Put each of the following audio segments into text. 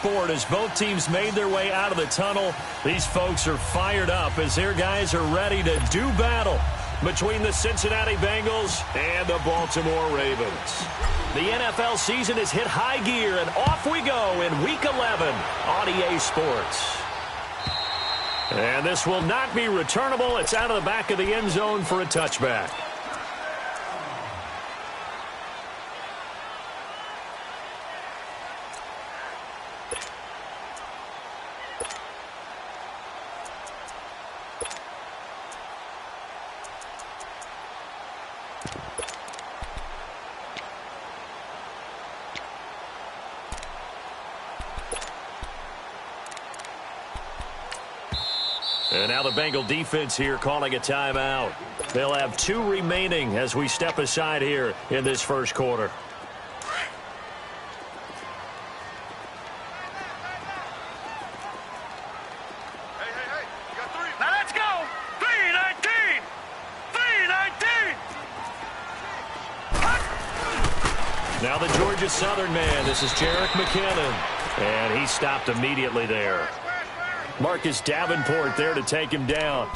sport as both teams made their way out of the tunnel. These folks are fired up as their guys are ready to do battle between the Cincinnati Bengals and the Baltimore Ravens. The NFL season has hit high gear, and off we go in Week 11 on EA Sports. And this will not be returnable. It's out of the back of the end zone for a touchback. And now the Bengal defense here calling a timeout. They'll have 2 remaining as we step aside here in this first quarter. Hey, you got 3. Now let's go. 3-19. 3-19. Now the Georgia Southern man. This is Jerick McKinnon. And he stopped immediately there. Marcus Davenport there to take him down.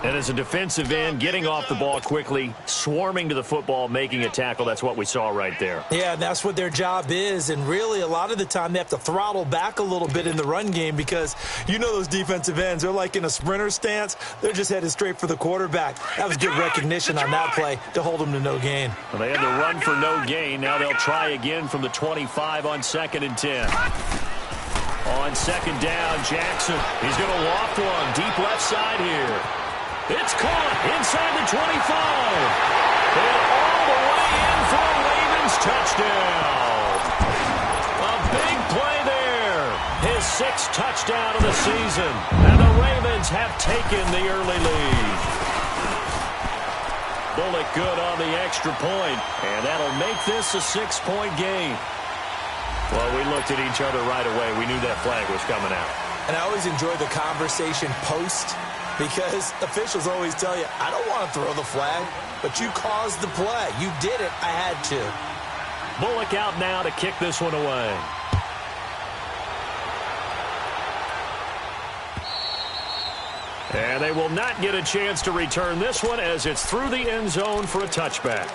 And as a defensive end, getting off the ball quickly, swarming to the football, making a tackle. That's what we saw right there. Yeah, and that's what their job is. And really, a lot of the time, they have to throttle back a little bit in the run game because you know those defensive ends, they're like in a sprinter stance. They're just headed straight for the quarterback. That was good recognition on that play to hold them to no gain. Well, they had to run for no gain. Now they'll try again from the 25 on 2nd and 10. On 2nd down, Jackson. He's going to loft one deep left side here. It's caught inside the 25. And all the way in for a Ravens touchdown. A big play there. His 6th touchdown of the season. And the Ravens have taken the early lead. Bullock good on the extra point. And that'll make this a 6-point game. Well, we looked at each other right away. We knew that flag was coming out. And I always enjoy the conversation post because officials always tell you, I don't want to throw the flag, but you caused the play. You did it. I had to. Bullock out now to kick this one away. And they will not get a chance to return this one as it's through the end zone for a touchback.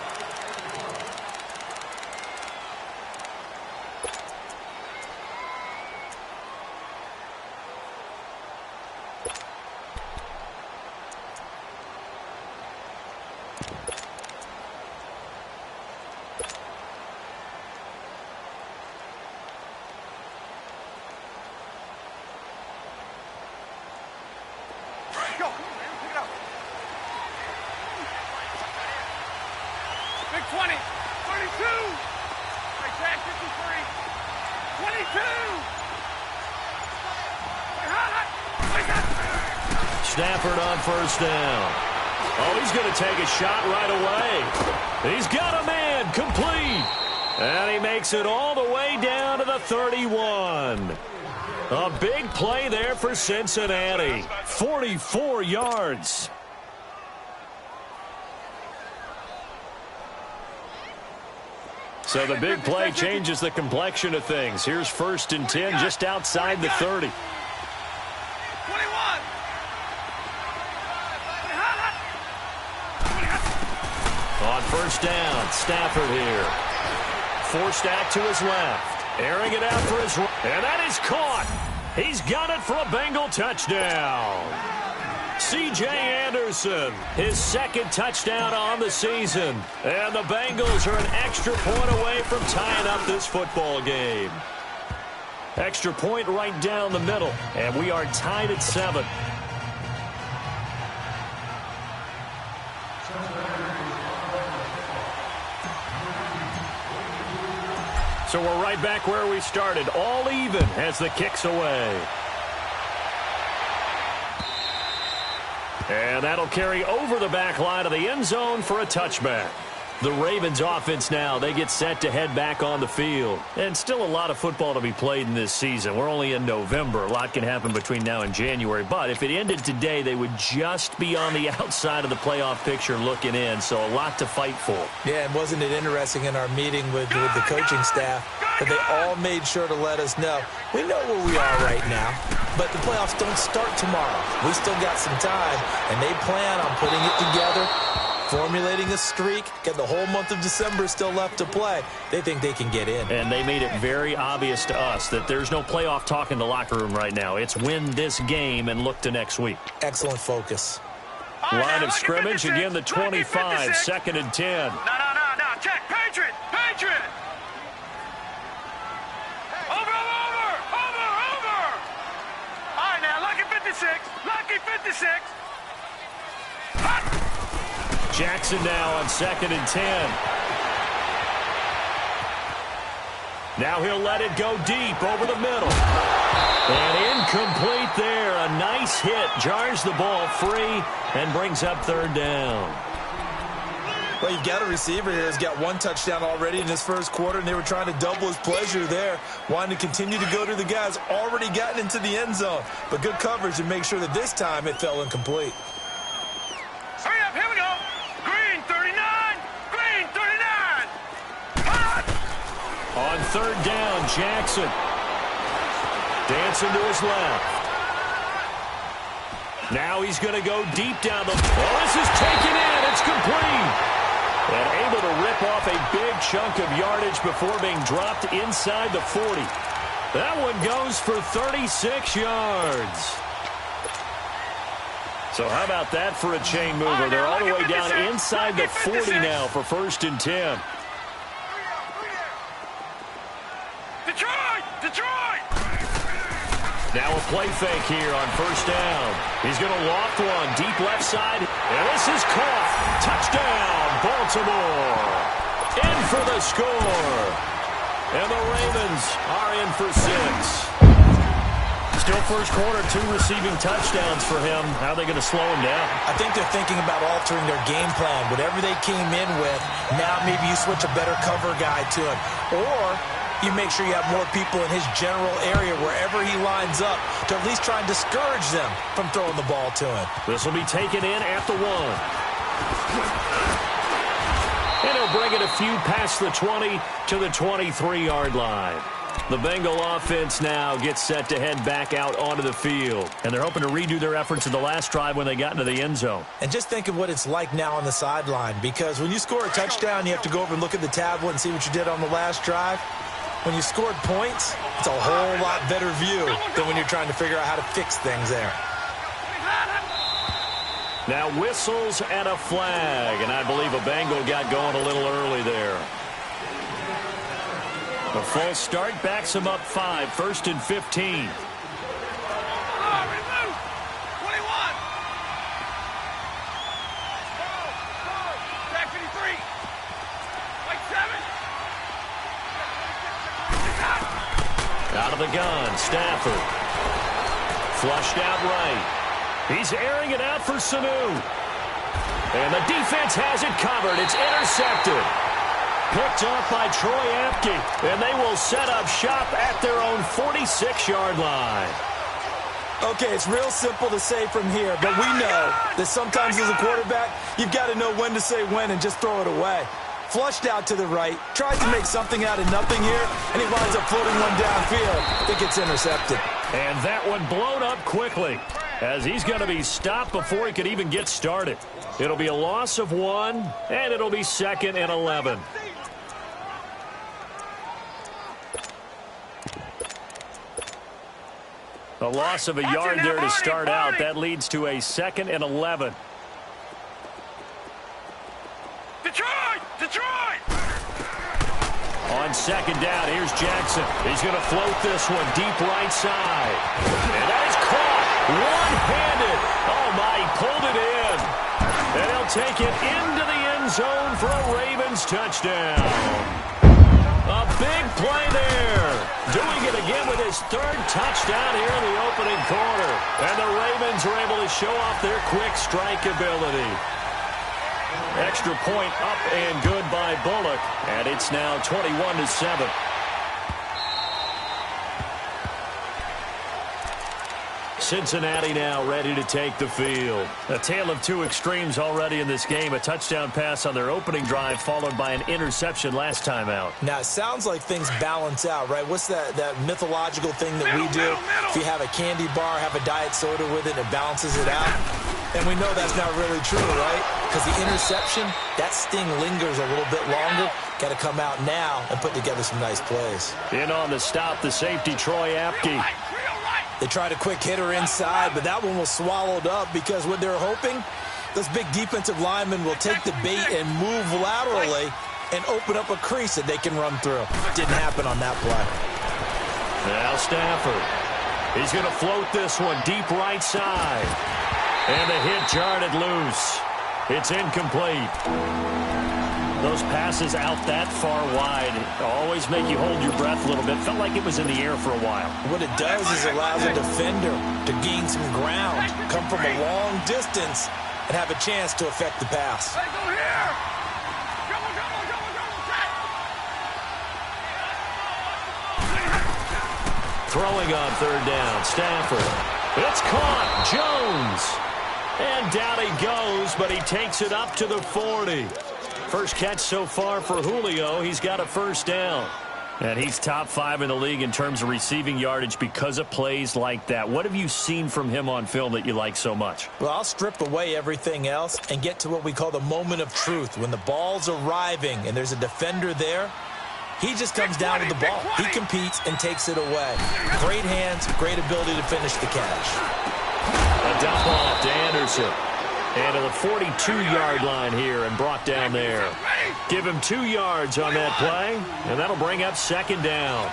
Go. Pick it up. Big 20. 32. Right back, 53. 22. Stafford on 1st down. Oh, he's going to take a shot right away. He's got a man complete. And he makes it all the way down to the 31. A big play there for Cincinnati. 44 yards. So the big play changes the complexion of things. Here's 1st and 10 just outside the 30. 21. On 1st down, Stafford here. Forced out to his left. Airing it out for his right. And that is caught. He's got it for a Bengal touchdown. C.J. Anderson, his 2nd touchdown on the season. And the Bengals are an extra point away from tying up this football game. Extra point right down the middle. And we are tied at 7. So we're right back where we started, all even as the kick's away. And that'll carry over the back line of the end zone for a touchback. The Ravens offense now, they get set to head back on the field. And still a lot of football to be played in this season. We're only in November. A lot can happen between now and January. But if it ended today, they would just be on the outside of the playoff picture looking in. So a lot to fight for. Yeah, and wasn't it interesting in our meeting with the coaching staff? that they all made sure to let us know. We know where we are right now, but the playoffs don't start tomorrow. We still got some time, and they plan on putting it together, formulating a streak. Got the whole month of December still left to play. They think they can get in. And they made it very obvious to us that there's no playoff talk in the locker room right now. It's win this game and look to next week. Excellent focus. Line of scrimmage, again the 25, 2nd and 10. No. Check. Patriot. Over. All right, now, lucky 56. Jackson now on 2nd and 10. Now he'll let it go deep over the middle. And incomplete there. A nice hit. Jars the ball free and brings up 3rd down. Well, you've got a receiver here who's got 1 touchdown already in his first quarter, and they were trying to double his pleasure there, wanting to continue to go to the guys already gotten into the end zone. But good coverage to make sure that this time it fell incomplete. Hurry up, here we go. Green 39. On 3rd down, Jackson. Dancing to his left. Now he's going to go deep down the... Oh, this is taken in. It's complete. And able to rip off a big chunk of yardage before being dropped inside the 40. That one goes for 36 yards. So how about that for a chain mover? They're all the way down inside the 40 now for 1st and 10. Detroit! Now a play fake here on 1st down. He's going to loft one deep left side. And this is caught. Touchdown, Baltimore. In for the score. And the Ravens are in for 6. Still first quarter, 2 receiving touchdowns for him. How are they going to slow him down? I think they're thinking about altering their game plan. Whatever they came in with, now maybe you switch a better cover guy to him. Or you make sure you have more people in his general area wherever he lines up to at least try and discourage them from throwing the ball to him. This will be taken in at the 1. And he'll bring it a few past the 20 to the 23-yard line. The Bengal offense now gets set to head back out onto the field. And they're hoping to redo their efforts in the last drive when they got into the end zone. And just think of what it's like now on the sideline, because when you score a touchdown, you have to go over and look at the tablet and see what you did on the last drive. When you scored points, it's a whole lot better view than when you're trying to figure out how to fix things there. Now whistles and a flag, and I believe a Bengal got going a little early there. The false start backs him up 5, 1st and 15. Out of the gun, Stafford. Flushed out right. He's airing it out for Sanu. And the defense has it covered. It's intercepted. Picked off by Troy Apke. And they will set up shop at their own 46-yard line. Okay, it's real simple to say from here, but we know that sometimes as a quarterback, you've got to know when to say when and just throw it away. Flushed out to the right, tried to make something out of nothing here, and he winds up floating one downfield that gets intercepted. And that one blown up quickly, as he's going to be stopped before he could even get started. It'll be a loss of 1, and it'll be 2nd and 11. A loss of a yard there to start out. That leads to a 2nd and 11. Detroit! On 2nd down, here's Jackson. He's going to float this one deep right side. And that is caught one-handed. Oh, my, he pulled it in. And he'll take it into the end zone for a Ravens touchdown. A big play there. Doing it again with his 3rd touchdown here in the opening quarter. And the Ravens are able to show off their quick strike ability. Extra point up and good by Bullock. And it's now 21-7. Cincinnati now ready to take the field. A tale of two extremes already in this game. A touchdown pass on their opening drive followed by an interception last time out. Now, it sounds like things balance out, right? What's that mythological thing that we do? If you have a candy bar, have a diet soda with it, it balances it out. And we know that's not really true, right? Because the interception, that sting lingers a little bit longer. Got to come out now and put together some nice plays. In on the stop, the safety, Troy Apke. They tried a quick hitter inside, but that one was swallowed up because what they're hoping, those big defensive linemen will take the bait and move laterally and open up a crease that they can run through. Didn't happen on that play. Now Stafford. He's going to float this one deep right side. And the hit jarred it loose. It's incomplete. Those passes out that far wide always make you hold your breath a little bit. Felt like it was in the air for a while. What it does is allows a defender to gain some ground, come from a long distance, and have a chance to affect the pass. Hey, go here! Throwing on third down, Stafford. It's caught, Jones. And down he goes, but he takes it up to the 40. First catch so far for Julio. He's got a first down. And he's top 5 in the league in terms of receiving yardage because of plays like that. What have you seen from him on film that you like so much? Well, I'll strip away everything else and get to what we call the moment of truth. When the ball's arriving and there's a defender there, he just comes down with the ball. He competes and takes it away. Great hands, great ability to finish the catch. A dump off to Anderson. And to the 42-yard line here and brought down there. Give him 2 yards on that play, and that'll bring up second down.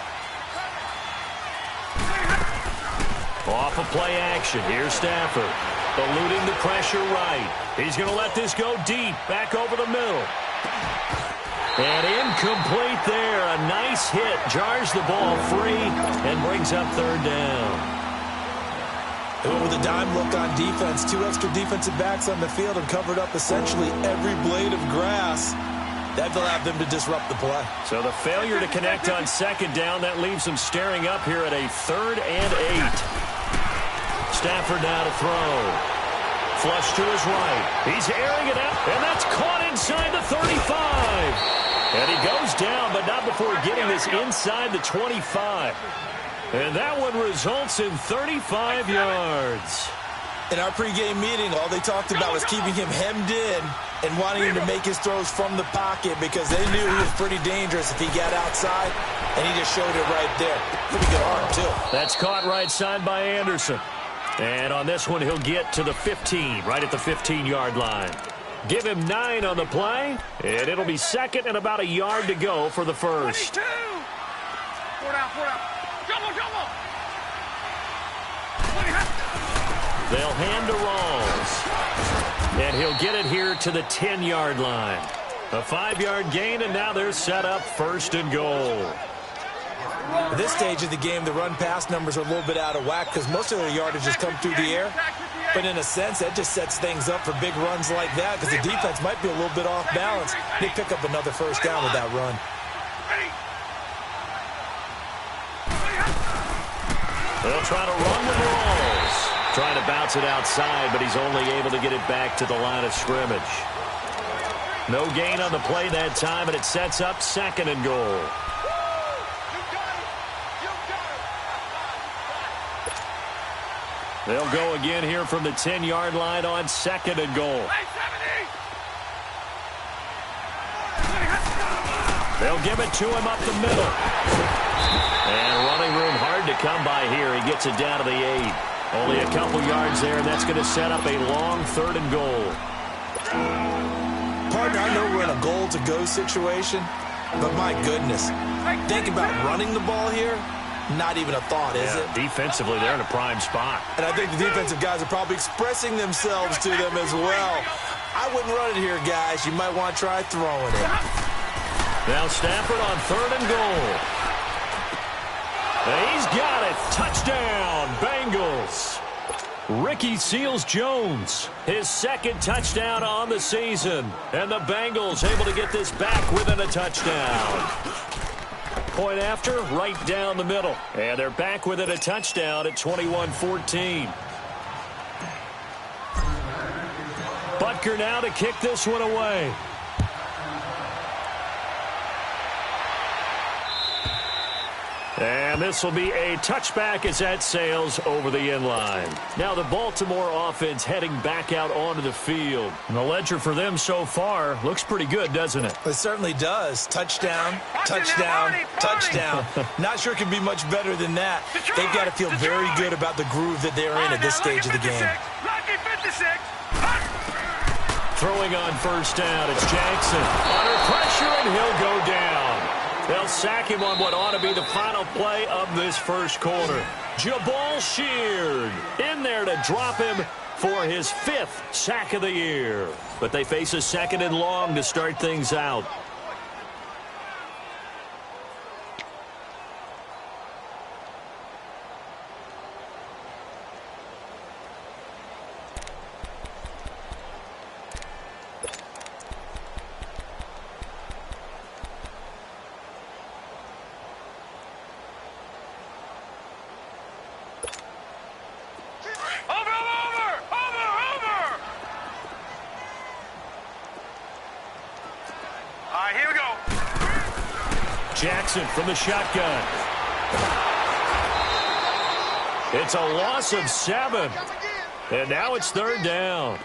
Off of play action. Here's Stafford. Eluding the pressure right. He's going to let this go deep, back over the middle. And incomplete there. A nice hit. Jars the ball free and brings up third down. With a dime look on defense, 2 extra defensive backs on the field and covered up essentially every blade of grass. That allowed them to disrupt the play. So the failure to connect on second down, that leaves them staring up here at a 3rd and 8. Stafford now to throw. Flush to his right. He's airing it out, and that's caught inside the 35. And he goes down, but not before getting this inside the 25. And that one results in 35 yards. In our pregame meeting, all they talked about was keeping him hemmed in and wanting him to make his throws from the pocket because they knew he was pretty dangerous if he got outside, and he just showed it right there. Pretty good arm, too. That's caught right side by Anderson. And on this one, he'll get to the 15, right at the 15-yard line. Give him 9 on the play, and it'll be second and about a yard to go for the first. 22! 4 down, 4 down. Jumbo, jumbo! They'll hand to Rawls. And he'll get it here to the 10-yard line. A 5-yard gain, and now they're set up 1st and goal. At this stage of the game, the run-pass numbers are a little bit out of whack because most of their yardage has come through the air. But in a sense, that just sets things up for big runs like that because the defense might be a little bit off balance. They pick up another first down with that run. They'll try to run with Rawls. Trying to bounce it outside, but he's only able to get it back to the line of scrimmage. No gain on the play that time, and it sets up 2nd and goal. They'll go again here from the 10-yard line on 2nd and goal. They'll give it to him up the middle. And running room hard to come by here. He gets it down to the 8. Only a couple yards there, and that's going to set up a long 3rd and goal. Partner, I know we're in a goal-to-go situation, but my goodness, think about running the ball here. Not even a thought, is it? Defensively, they're in a prime spot. And I think the defensive guys are probably expressing themselves to them as well. I wouldn't run it here, guys. You might want to try throwing it. Now Stafford on 3rd and goal. He's got it. Touchdown, Bengals. Ricky Seals-Jones, his 2nd touchdown on the season. And the Bengals able to get this back within a touchdown. Point after, right down the middle. And they're back within a touchdown at 21-14. Butker now to kick this one away. And this will be a touchback as that sails over the end line. Now the Baltimore offense heading back out onto the field. And the ledger for them so far looks pretty good, doesn't it? It certainly does. Touchdown, touchdown, touchdown. Not sure it can be much better than that. They've got to feel very good about the groove that they're in at this stage of the game. Throwing on first down, it's Jackson. Under pressure, and he'll go down. They'll sack him on what ought to be the final play of this first quarter. Jabal Sheard in there to drop him for his 5th sack of the year. But they face a 2nd and long to start things out. Jackson from the shotgun. It's a loss of 7. And now it's 3rd down.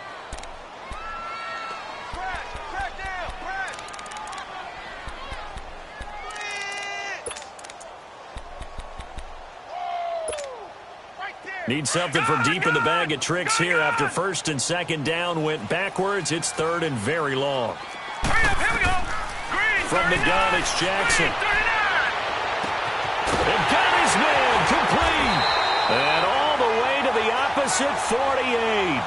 Need something from deep in the bag of tricks here after 1st and 2nd down went backwards. It's 3rd and very long. From the gun, it's Jackson. They've got his man complete. And all the way to the opposite 48.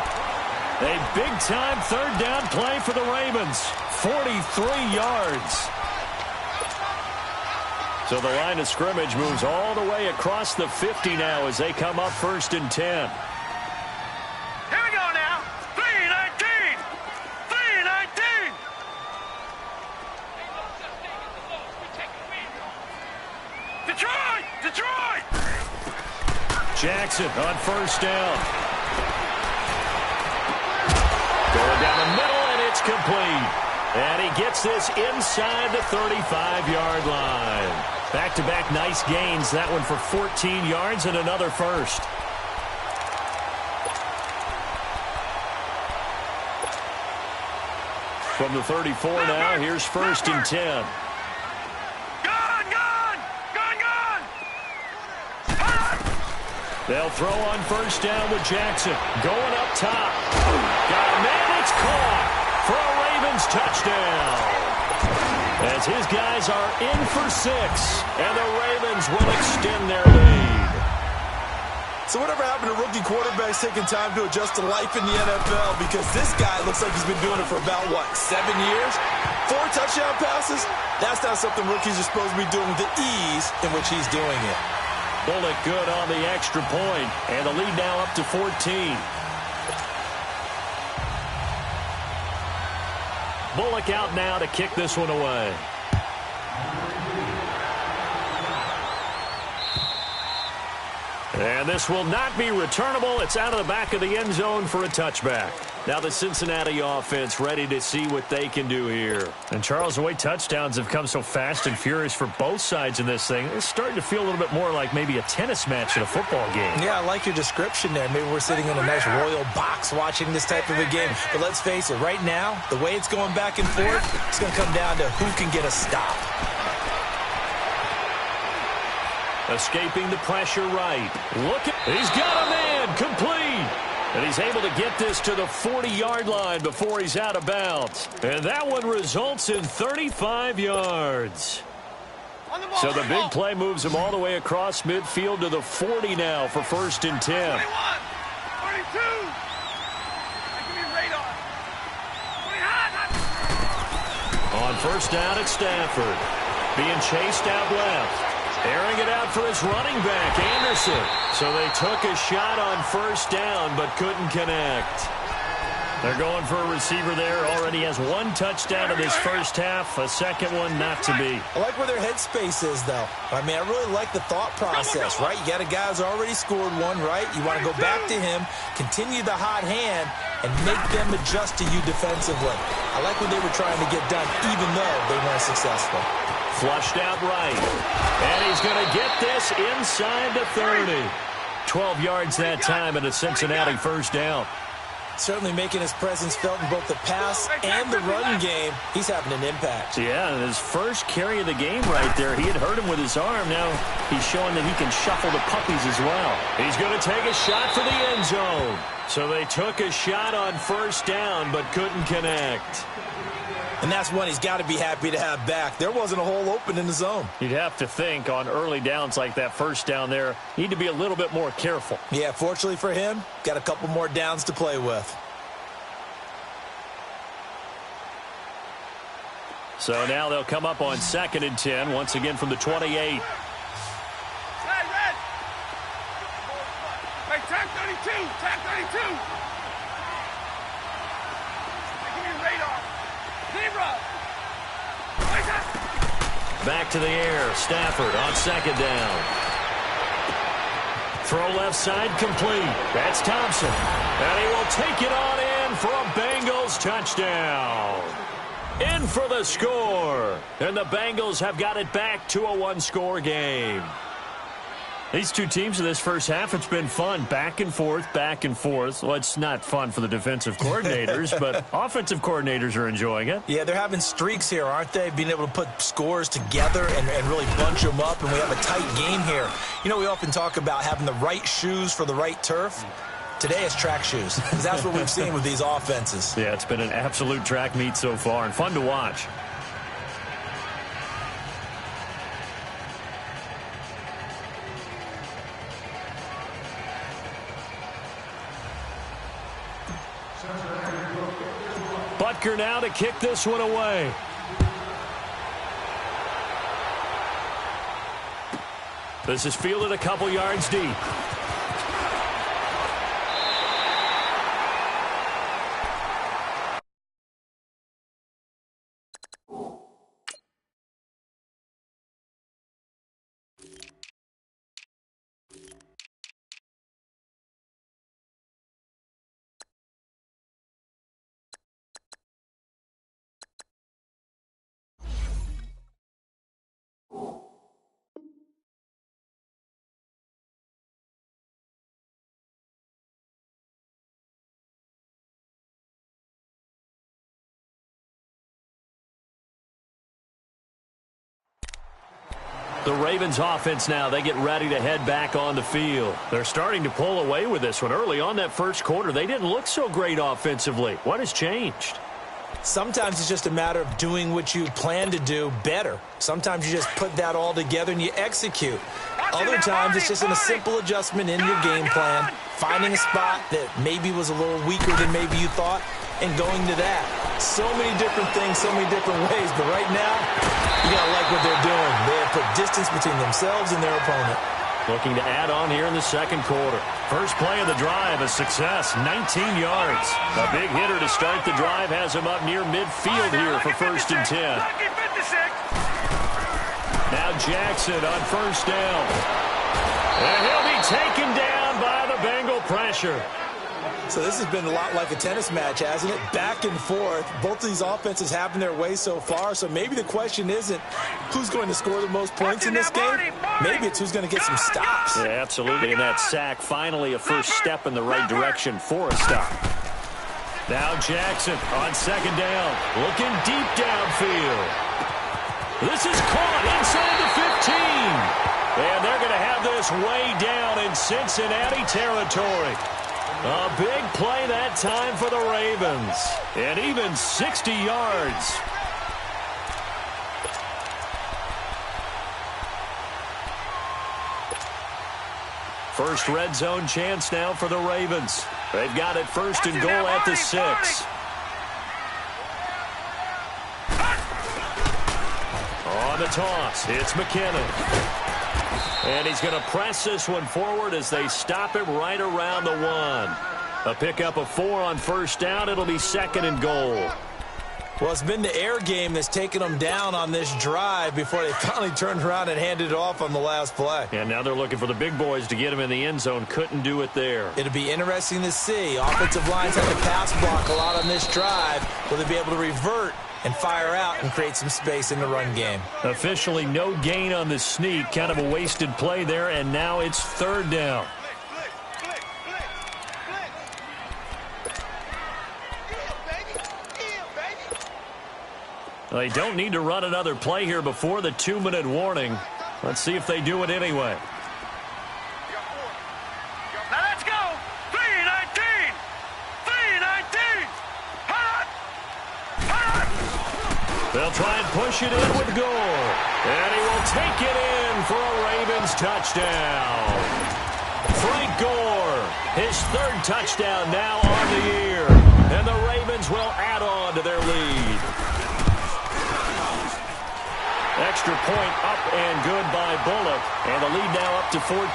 A big-time 3rd down play for the Ravens. 43 yards. So the line of scrimmage moves all the way across the 50 now as they come up 1st and 10. Jackson on first down. Going down the middle, and it's complete. And he gets this inside the 35-yard line. Back-to-back nice gains. That one for 14 yards and another first. From the 34 now, here's 1st and 10. They'll throw on first down with Jackson. Going up top. Got a man, it's caught for a Ravens touchdown. As his guys are in for 6, and the Ravens will extend their lead. So whatever happened to rookie quarterbacks taking time to adjust to life in the NFL? Because this guy looks like he's been doing it for about, 7 years? 4 touchdown passes? That's not something rookies are supposed to be doing with the ease in which he's doing it. Bullock good on the extra point, and the lead now up to 14. Bullock out now to kick this one away. And this will not be returnable. It's out of the back of the end zone for a touchback. Now the Cincinnati offense ready to see what they can do here. And Charles, the way touchdowns have come so fast and furious for both sides in this thing, it's starting to feel a little bit more like maybe a tennis match in a football game. Yeah, I like your description there. Maybe we're sitting in a nice royal box watching this type of a game. But let's face it, right now, the way it's going back and forth, it's going to come down to who can get a stop. Escaping the pressure right. Look at, he's got a man complete. And he's able to get this to the 40-yard line before he's out of bounds. And that one results in 35 yards. So the big play moves him all the way across midfield to the 40 now for 1st and 10. 21, 32. On first down at Stafford. Being chased out left. Airing it out for his running back, Anderson. So they took a shot on first down, but couldn't connect. They're going for a receiver there. Already has one touchdown in this first half. A second one not to be. I like where their headspace is, though. I mean, I really like the thought process, right? You got a guy who's already scored one, right? You want to go back to him, continue the hot hand, and make them adjust to you defensively. I like what they were trying to get done, even though they weren't successful. Flushed out right. And he's going to get this inside the 30. 12 yards that time and a Cincinnati first down. Certainly making his presence felt in both the pass and the run game. He's having an impact. Yeah, and his first carry of the game right there. He had hurt him with his arm. Now he's showing that he can shuffle the puppies as well. He's going to take a shot for the end zone. So they took a shot on first down but couldn't connect. And that's one he's got to be happy to have back. There wasn't a hole open in the zone. You'd have to think on early downs like that first down there, need to be a little bit more careful. Yeah, fortunately for him, got a couple more downs to play with. So now they'll come up on 2nd and 10, once again from the 28. Hey, tag 32, tag 32. Give me radar. Zebra. Back to the air. Stafford on 2nd down. Throw left side complete. That's Thompson. And he will take it on in for a Bengals touchdown. In for the score. And the Bengals have got it back to a one-score game. These two teams in this first half, it's been fun. Back and forth, back and forth. Well, it's not fun for the defensive coordinators, but offensive coordinators are enjoying it. Yeah, they're having streaks here, aren't they? Being able to put scores together and really bunch them up, and we have a tight game here. You know, we often talk about having the right shoes for the right turf. Today it's track shoes, because that's what we've seen with these offenses. Yeah, it's been an absolute track meet so far, and fun to watch. Butker now to kick this one away. This is fielded a couple yards deep. The Ravens offense now, they get ready to head back on the field. They're starting to pull away with this one. Early on that first quarter, they didn't look so great offensively. What has changed? Sometimes it's just a matter of doing what you plan to do better. Sometimes you just put that all together and you execute. Other times it's just a simple adjustment in your game plan, finding a spot that maybe was a little weaker than maybe you thought, and going to that. So many different things, so many different ways, but right now, you got to like what they're doing. They have put distance between themselves and their opponent. Looking to add on here in the second quarter. First play of the drive, a success, 19 yards. A big hitter to start the drive has him up near midfield here for 1st and 10. Now Jackson on first down. And he'll be taken down by the Bengal pressure. So this has been a lot like a tennis match, hasn't it? Back and forth. Both of these offenses having their way so far. So maybe the question isn't who's going to score the most points in this game. Maybe it's who's going to get some stops. Yeah, absolutely. And that sack, finally a first step in the right direction for a stop. Now Jackson on 2nd down. Looking deep downfield. This is caught inside the 15. And they're going to have this way down in Cincinnati territory. A big play that time for the Ravens. And even 60 yards. First red zone chance now for the Ravens. They've got it 1st and goal at the 6. On the toss, it's McKinnon. And he's going to press this one forward as they stop him right around the 1. A pickup of 4 on first down. It'll be 2nd and goal. Well, it's been the air game that's taken them down on this drive before they finally turned around and handed it off on the last play. And now they're looking for the big boys to get him in the end zone. Couldn't do it there. It'll be interesting to see. Offensive lines have to pass block a lot on this drive. Will they be able to revert and fire out and create some space in the run game? Officially no gain on the sneak. Kind of a wasted play there, and now it's 3rd down. They don't need to run another play here before the 2-minute warning. Let's see if they do it anyway. Now let's go. 3-19. 3-19. Hot. Hot. They'll try and push it in with Gore. And he will take it in for a Ravens touchdown. Frank Gore, his 3rd touchdown now on the year. And the Ravens will add on to their lead. Extra point up and good by Bullock. And the lead now up to 14.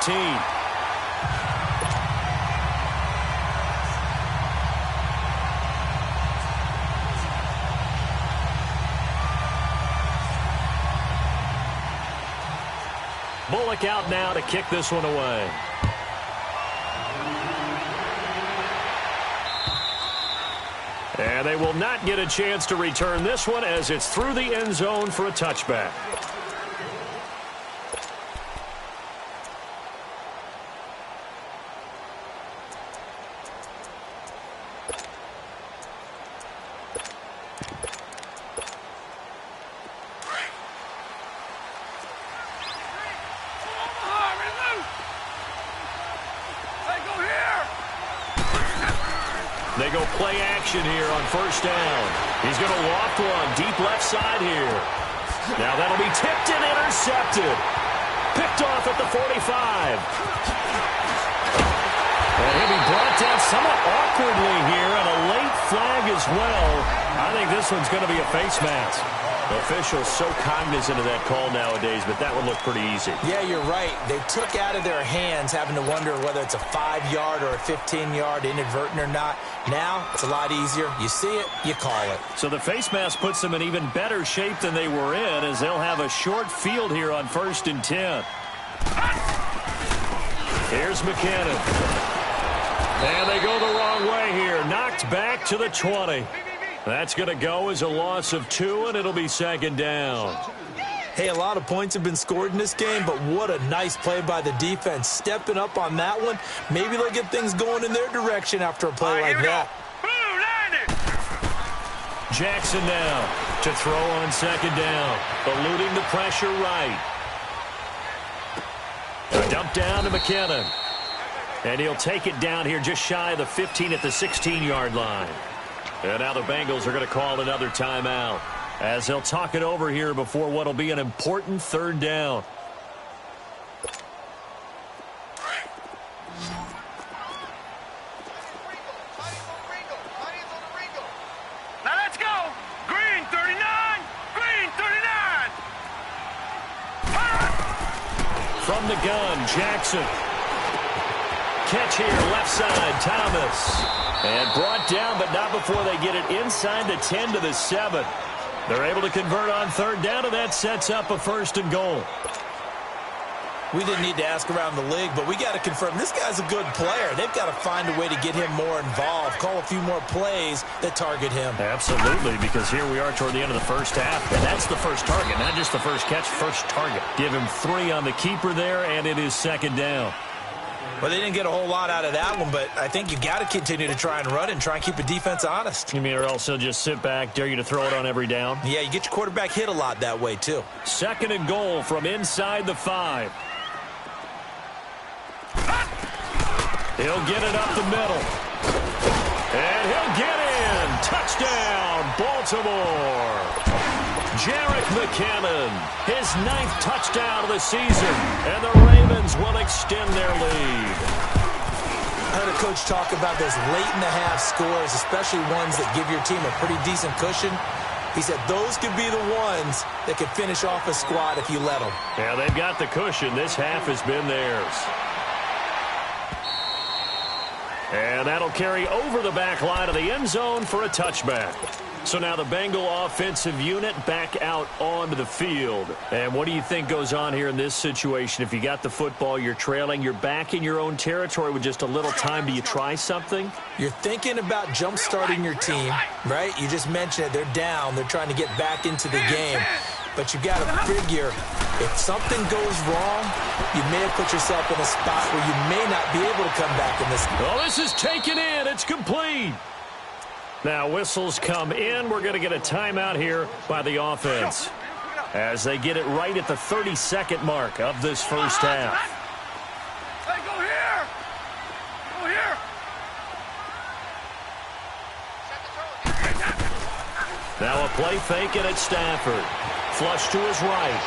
Bullock out now to kick this one away. And they will not get a chance to return this one as it's through the end zone for a touchback. They go play action here on first down. He's going to loft one deep left side here. Now that'll be tipped and intercepted. Picked off at the 45. And he'll be brought down somewhat awkwardly here, and a late flag as well. I think this one's going to be a face mask. Officials so cognizant of that call nowadays, but that one looked pretty easy. Yeah, you're right. They took out of their hands having to wonder whether it's a 5-yard or a 15-yard inadvertent or not. Now, it's a lot easier. You see it, you call it. So the face mask puts them in even better shape than they were in, as they'll have a short field here on 1st and 10. Here's McKinnon. And they go the wrong way here. Knocked back to the 20. That's going to go as a loss of 2, and it'll be 2nd down. Hey, a lot of points have been scored in this game, but what a nice play by the defense. Stepping up on that one. Maybe they'll get things going in their direction after a play like that. Jackson now to throw on 2nd down. Eluding the pressure right. A dump down to McKinnon. And he'll take it down here just shy of the 15 at the 16-yard line. And now the Bengals are going to call another timeout as they'll talk it over here before what will be an important 3rd down. Now let's go. Green 39. Green 39. From the gun, Jackson. Catch here, left side, Thomas. And brought down, but not before they get it inside the 10 to the 7. They're able to convert on 3rd down, and that sets up a 1st and goal. We didn't need to ask around the league, but we got to confirm this guy's a good player. They've got to find a way to get him more involved, call a few more plays that target him. Absolutely, because here we are toward the end of the first half, and that's the first target, not just the first catch, first target. Give him 3 on the keeper there, and it is 2nd down. Well, they didn't get a whole lot out of that one, but I think you got to continue to try and run and try and keep the defense honest. You mean, or else he'll just sit back, dare you to throw it on every down? Yeah, you get your quarterback hit a lot that way, too. 2nd and goal from inside the 5. He'll get it up the middle. And he'll get in. Touchdown, Baltimore. Jerick McKinnon, his 9th touchdown of the season, and the Ravens will extend their lead. I heard a coach talk about those late-in-the-half scores, especially ones that give your team a pretty decent cushion. He said those could be the ones that could finish off a squad if you let them. Yeah, they've got the cushion. This half has been theirs. And that'll carry over the back line of the end zone for a touchback. So now the Bengal offensive unit back out onto the field. And what do you think goes on here in this situation? If you got the football, you're trailing, you're back in your own territory with just a little time. Do you try something? You're thinking about jump-starting your team, right? You just mentioned it. They're down. They're trying to get back into the game. But you got to figure, if something goes wrong, you may have put yourself in a spot where you may not be able to come back in this game. Well, this is taken in. It's complete. Now whistles come in. We're going to get a timeout here by the offense as they get it right at the 32nd mark of this first half. Hey, go here. Go here. Now a play fake, and it's Stafford. Flush to his right.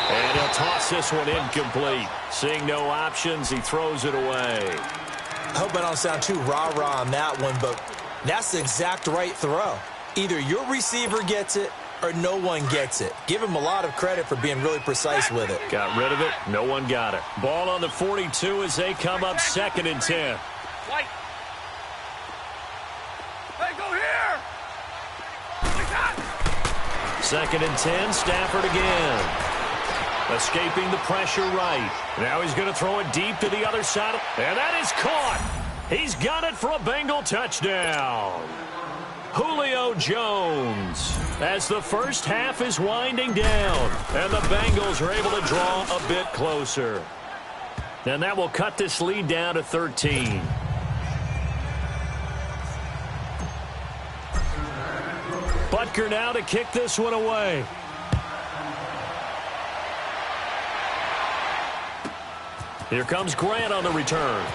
And he'll toss this one incomplete. Seeing no options, he throws it away. I hope I don't sound too rah-rah on that one, but that's the exact right throw. Either your receiver gets it or no one gets it. Give him a lot of credit for being really precise with it. Got rid of it. No one got it. Ball on the 42 as they come up 2nd and 10. White. Hey, go here. 2nd and 10. Stafford again. Escaping the pressure right. Now he's going to throw it deep to the other side. And that is caught. He's got it for a Bengal touchdown. Julio Jones, as the first half is winding down, and the Bengals are able to draw a bit closer. And that will cut this lead down to 13. Butker now to kick this one away. Here comes Grant on the return.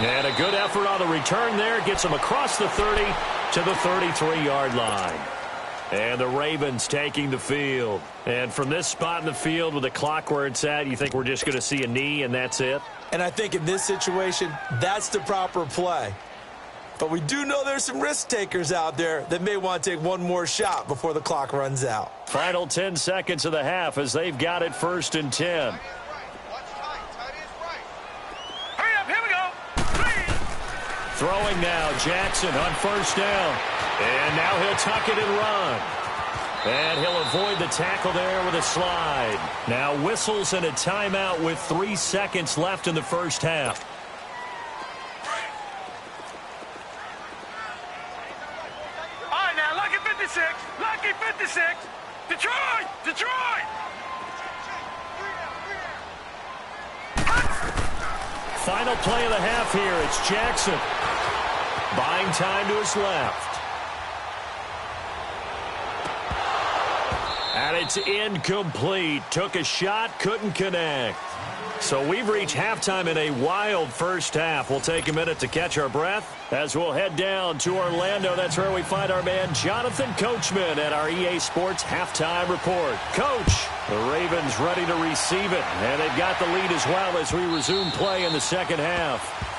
And a good effort on the return there. Gets him across the 30 to the 33-yard line. And the Ravens taking the field. And from this spot in the field with the clock where it's at, you think we're just going to see a knee and that's it? And I think in this situation, that's the proper play. But we do know there's some risk takers out there that may want to take one more shot before the clock runs out. Final 10 seconds of the half as they've got it 1st and 10. Throwing now, Jackson on 1st down. And now he'll tuck it and run. And he'll avoid the tackle there with a slide. Now whistles and a timeout with 3 seconds left in the first half. All right, now, lucky 56. Lucky 56. Detroit! Detroit! Final play of the half here. It's Jackson. Buying time to his left. And it's incomplete. Took a shot, couldn't connect. So we've reached halftime in a wild first half. We'll take a minute to catch our breath as we'll head down to Orlando. That's where we find our man Jonathan Coachman at our EA Sports Halftime Report. Coach, the Ravens ready to receive it, and they've got the lead as well as we resume play in the second half.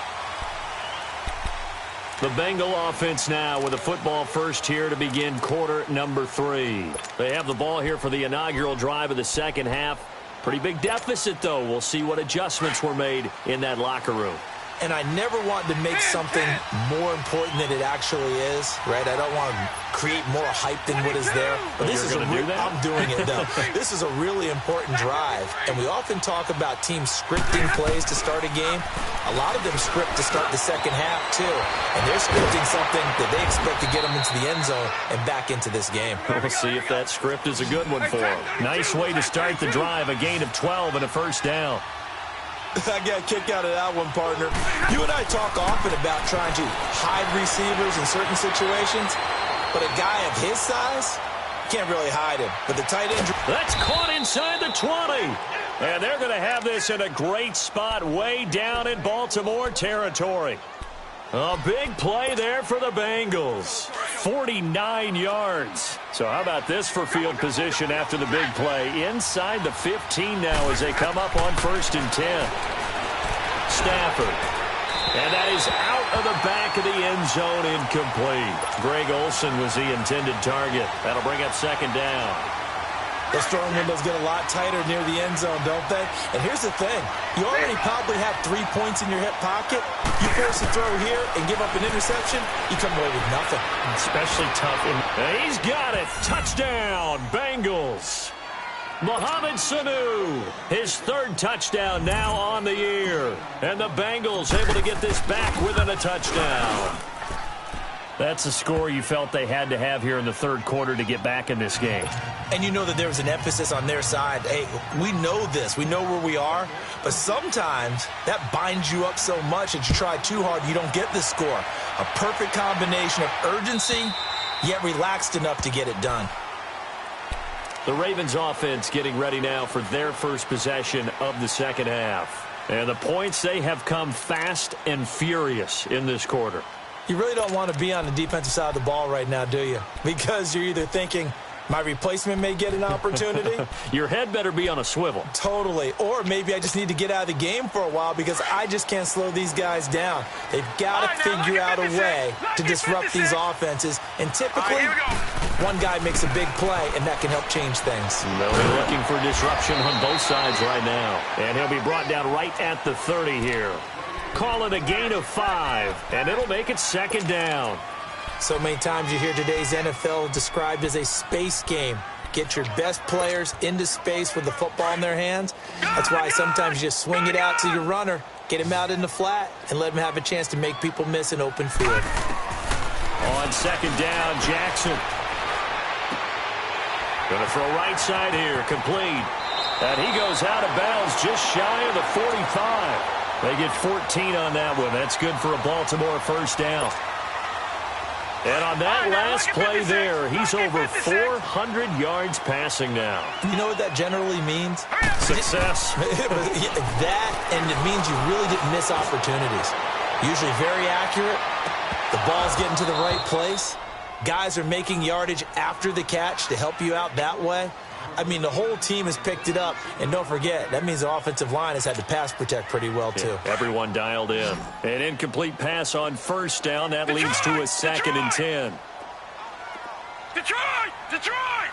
The Bengal offense now with a football first here to begin quarter number 3. They have the ball here for the inaugural drive of the second half. Pretty big deficit, though. We'll see what adjustments were made in that locker room. And I never want to make something more important than it actually is, right? I don't want to create more hype than what is there. But this is I'm doing it, though. This is a really important drive. And we often talk about teams scripting plays to start a game. A lot of them script to start the second half, too. And they're scripting something that they expect to get them into the end zone and back into this game. We'll see if that script is a good one for them. Nice way to start the drive, a gain of 12 and a first down. I got a kick out of that one, partner. You and I talk often about trying to hide receivers in certain situations, but a guy of his size can't really hide him. But the tight end... That's caught inside the 20. And they're going to have this in a great spot way down in Baltimore territory. A big play there for the Bengals. 49 yards. So how about this for field position after the big play? Inside the 15 now as they come up on 1st and 10. Stafford. And that is out of the back of the end zone, incomplete. Greg Olsen was the intended target. That'll bring up 2nd down. Those throwing windows get a lot tighter near the end zone, don't they? And here's the thing. You already probably have 3 points in your hip pocket. You force a throw here and give up an interception, you come away with nothing. Especially tough. He's got it. Touchdown, Bengals. Mohamed Sanu, his 3rd touchdown now on the year. And the Bengals able to get this back within a touchdown. That's a score you felt they had to have here in the 3rd quarter to get back in this game. And you know that there was an emphasis on their side. Hey, we know this. We know where we are. But sometimes that binds you up so much that you try too hard, you don't get the score. A perfect combination of urgency, yet relaxed enough to get it done. The Ravens offense getting ready now for their first possession of the second half. And the points, they have come fast and furious in this quarter. You really don't want to be on the defensive side of the ball right now, do you? Because you're either thinking, my replacement may get an opportunity. Your head better be on a swivel. Totally. Or maybe I just need to get out of the game for a while because I just can't slow these guys down. They've got to figure out a way to disrupt these offenses. And typically, one guy makes a big play, and that can help change things. They'll be looking for disruption on both sides right now. And he'll be brought down right at the 30 here. Call it a gain of 5, and it'll make it 2nd down. So many times you hear today's NFL described as a space game. Get your best players into space with the football in their hands. That's why sometimes you just swing it out to your runner, get him out in the flat, and let him have a chance to make people miss an open field. On 2nd down, Jackson. Going to throw right side here, complete. And he goes out of bounds just shy of the 45. They get 14 on that one. That's good for a Baltimore 1st down. And on that last play there, he's over 400 yards passing now. You know what that generally means? Success. That, and it means you really didn't miss opportunities. Usually very accurate. The ball's getting to the right place. Guys are making yardage after the catch to help you out that way. I mean, the whole team has picked it up. And don't forget, that means the offensive line has had to pass protect pretty well, too. Yeah, everyone dialed in. An incomplete pass on 1st down. That leads to a 2nd and 10. Detroit! Detroit!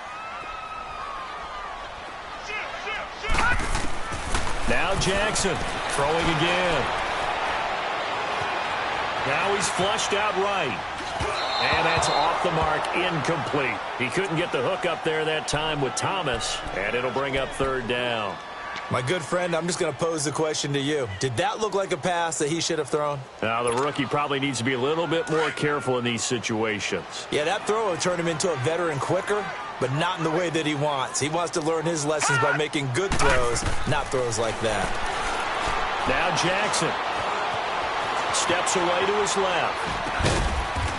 Now Jackson throwing again. Now he's flushed out right. And that's off the mark, incomplete. He couldn't get the hook up there that time with Thomas, and it'll bring up 3rd down. My good friend, I'm just going to pose the question to you. Did that look like a pass that he should have thrown? Now, the rookie probably needs to be a little bit more careful in these situations. Yeah, that throw would turn him into a veteran quicker, but not in the way that he wants. He wants to learn his lessons by making good throws, not throws like that. Now Jackson steps away to his left.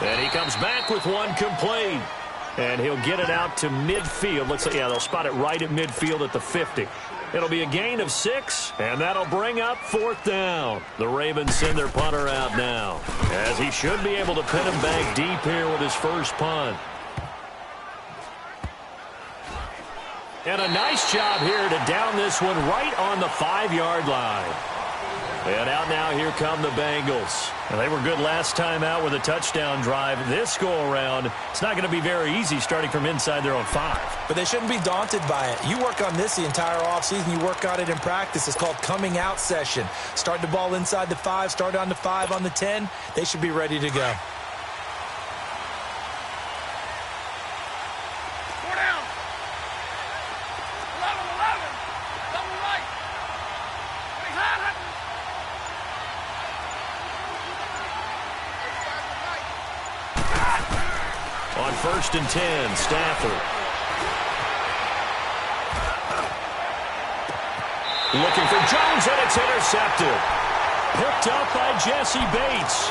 And he comes back with one complete. And he'll get it out to midfield. Looks like, yeah, they'll spot it right at midfield at the 50. It'll be a gain of 6, and that'll bring up 4th down. The Ravens send their punter out now, as he should be able to pin him back deep here with his first punt. And a nice job here to down this one right on the 5-yard line. And out now, here come the Bengals. And they were good last time out with a touchdown drive. This go-around, it's not going to be very easy starting from inside their own 5. But they shouldn't be daunted by it. You work on this the entire offseason. You work on it in practice. It's called coming out session. Start the ball inside the 5, start on the 5, on the 10. They should be ready to go. On 1st and 10, Stafford. Looking for Jones, and it's intercepted. Picked up by Jesse Bates.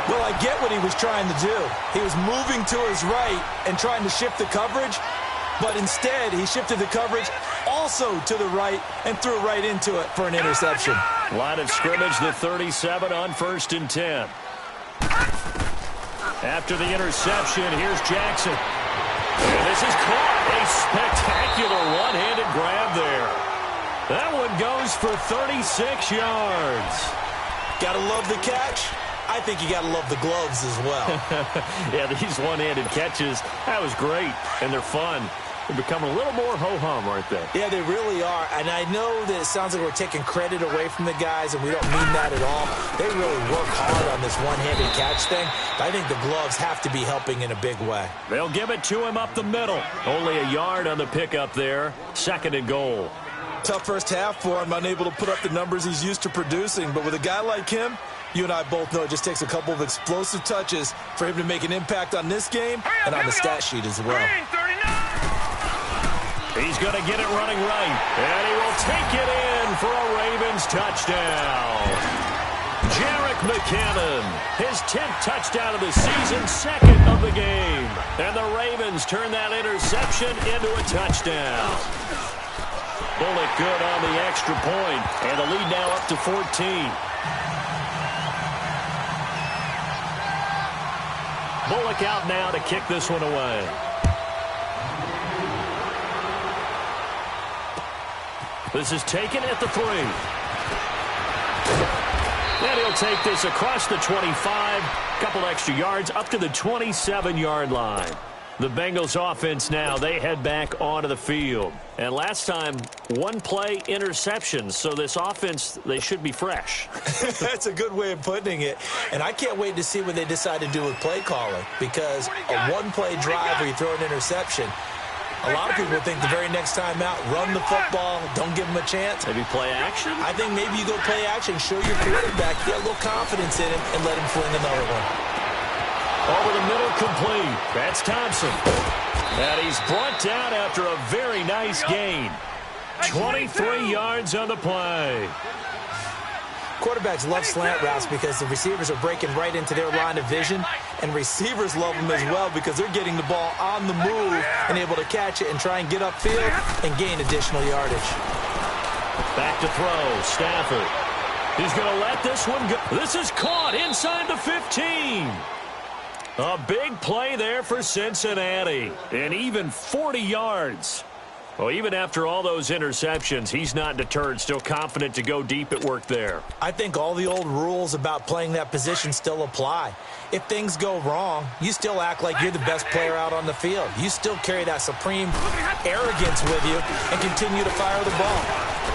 Well, I get what he was trying to do. He was moving to his right and trying to shift the coverage, but instead he shifted the coverage also to the right and threw right into it for an interception. Line of scrimmage, the 37 on 1st and 10. After the interception, here's Jackson. And this is caught. A spectacular one-handed grab there. That one goes for 36 yards. Gotta love the catch. I think you gotta love the gloves as well. Yeah, these one-handed catches, that was great, and they're fun. They're becoming a little more ho-hum, aren't they? Yeah, they really are. And I know that it sounds like we're taking credit away from the guys, and we don't mean that at all. They really work hard on this one-handed catch thing. But I think the gloves have to be helping in a big way. They'll give it to him up the middle. Only a yard on the pickup there. 2nd and goal. Tough first half for him, unable to put up the numbers he's used to producing. But with a guy like him, you and I both know it just takes a couple of explosive touches for him to make an impact on this game and on the stat sheet as well. He's going to get it running right, and he will take it in for a Ravens touchdown. Jerick McKinnon, his 10th touchdown of the season, 2nd of the game. And the Ravens turn that interception into a touchdown. Bullock good on the extra point, and the lead now up to 14. Bullock out now to kick this one away. This is taken at the 3. And he'll take this across the 25. Couple extra yards up to the 27-yard line. The Bengals offense now, they head back onto the field. And last time, 1 play interception. So this offense, they should be fresh. That's a good way of putting it. And I can't wait to see what they decide to do with play calling. Because a 1-play drive where you throw an interception, a lot of people think the very next time out, run the football, don't give him a chance. Maybe play action? I think maybe you go play action, show your quarterback, get a little confidence in him, and let him fling another one. Over the middle, complete. That's Thompson. And he's brought down after a very nice gain. 23 yards on the play. Quarterbacks love slant routes because the receivers are breaking right into their line of vision, and receivers love them as well because they're getting the ball on the move and able to catch it and try and get upfield and gain additional yardage. Back to throw, Stafford. He's going to let this one go. This is caught inside the 15. A big play there for Cincinnati, and even 40 yards. Well, even after all those interceptions, he's not deterred, still confident to go deep at work there. I think all the old rules about playing that position still apply. If things go wrong, you still act like you're the best player out on the field. You still carry that supreme arrogance with you and continue to fire the ball.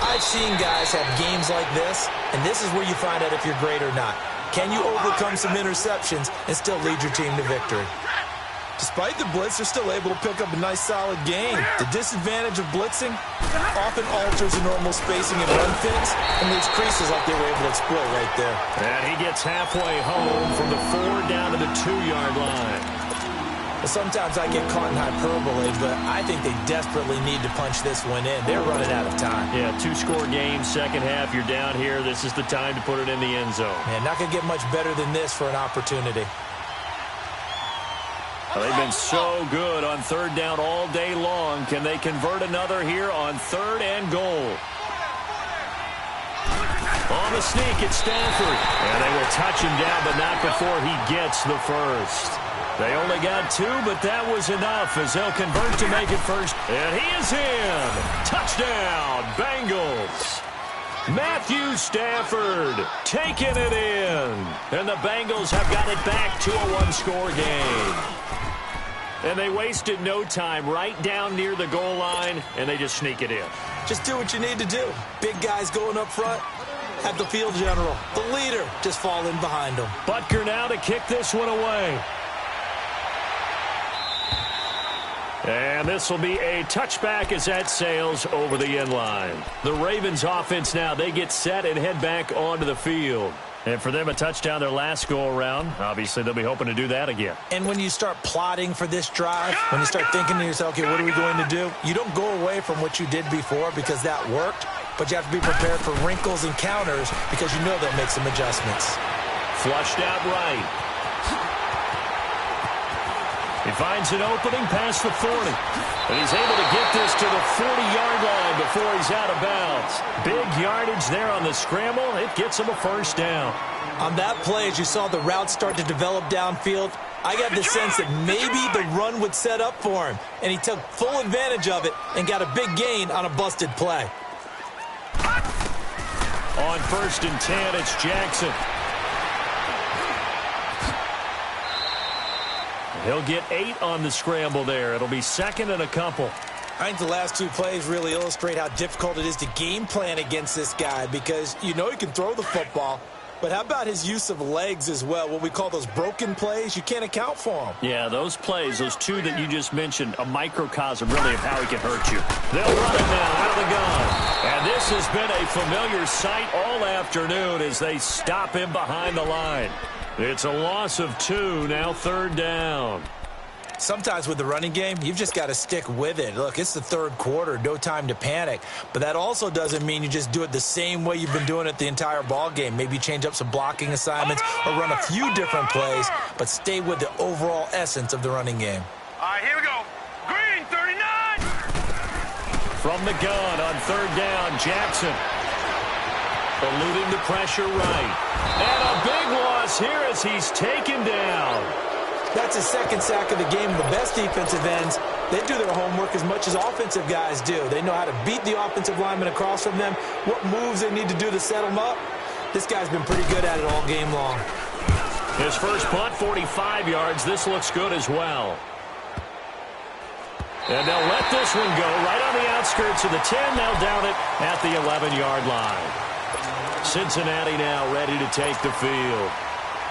I've seen guys have games like this, and this is where you find out if you're great or not. Can you overcome some interceptions and still lead your team to victory? Despite the blitz, they're still able to pick up a nice, solid gain. The disadvantage of blitzing often alters the normal spacing and run fits and leaves creases like they were able to exploit right there. And he gets halfway home from the 4 down to the 2-yard line. Sometimes I get caught in hyperbole, but I think they desperately need to punch this one in. They're running out of time. Yeah, 2-score game, second half. You're down here. This is the time to put it in the end zone. Man, not going to get much better than this for an opportunity. Well, they've been so good on 3rd down all day long. Can they convert another here on 3rd and goal? On the sneak, it's Stafford. And they will touch him down, but not before he gets the first. They only got 2, but that was enough as they'll convert to make it first. And he is in. Touchdown, Bengals. Matthew Stafford taking it in. And the Bengals have got it back to a 1-score game. And they wasted no time right down near the goal line, and they just sneak it in. Just do what you need to do. Big guys going up front. Have the field general, the leader, just fall in behind them. Butker now to kick this one away. And this will be a touchback as that sails over the end line. The Ravens offense now, they get set and head back onto the field. And for them, a touchdown their last go-around. Obviously, they'll be hoping to do that again. And when you start plotting for this drive, when you start thinking to yourself, okay, what are we going to do? You don't go away from what you did before because that worked, but you have to be prepared for wrinkles and counters because you know they'll make some adjustments. Flushed out right. He finds an opening past the 40. And he's able to get this to the 40-yard line before he's out of bounds. Big yardage there on the scramble. It gets him a first down. On that play, as you saw the route start to develop downfield, I got the sense that maybe the run would set up for him. And he took full advantage of it and got a big gain on a busted play. On 1st and 10, it's Jackson. He'll get 8 on the scramble there. It'll be 2nd and a couple. I think the last two plays really illustrate how difficult it is to game plan against this guy because you know he can throw the football, but how about his use of legs as well? What we call those broken plays, you can't account for them. Yeah, those plays, those two that you just mentioned, a microcosm really of how he can hurt you. They'll run it now out of the gun. And this has been a familiar sight all afternoon as they stop him behind the line. It's a loss of 2, now 3rd down. Sometimes with the running game, you've just got to stick with it. Look, it's the 3rd quarter, no time to panic. But that also doesn't mean you just do it the same way you've been doing it the entire ball game. Maybe change up some blocking assignments or run a few different plays, but stay with the overall essence of the running game. All right, here we go. Green, 39. From the gun on 3rd down, Jackson. Eluding the pressure right. And a big loss here as he's taken down. That's his 2nd sack of the game. The best defensive ends, they do their homework as much as offensive guys do. They know how to beat the offensive lineman across from them, what moves they need to do to set them up. This guy's been pretty good at it all game long. His first punt, 45 yards. This looks good as well. And they'll let this one go right on the outskirts of the 10. They'll down it at the 11-yard line. Cincinnati now ready to take the field.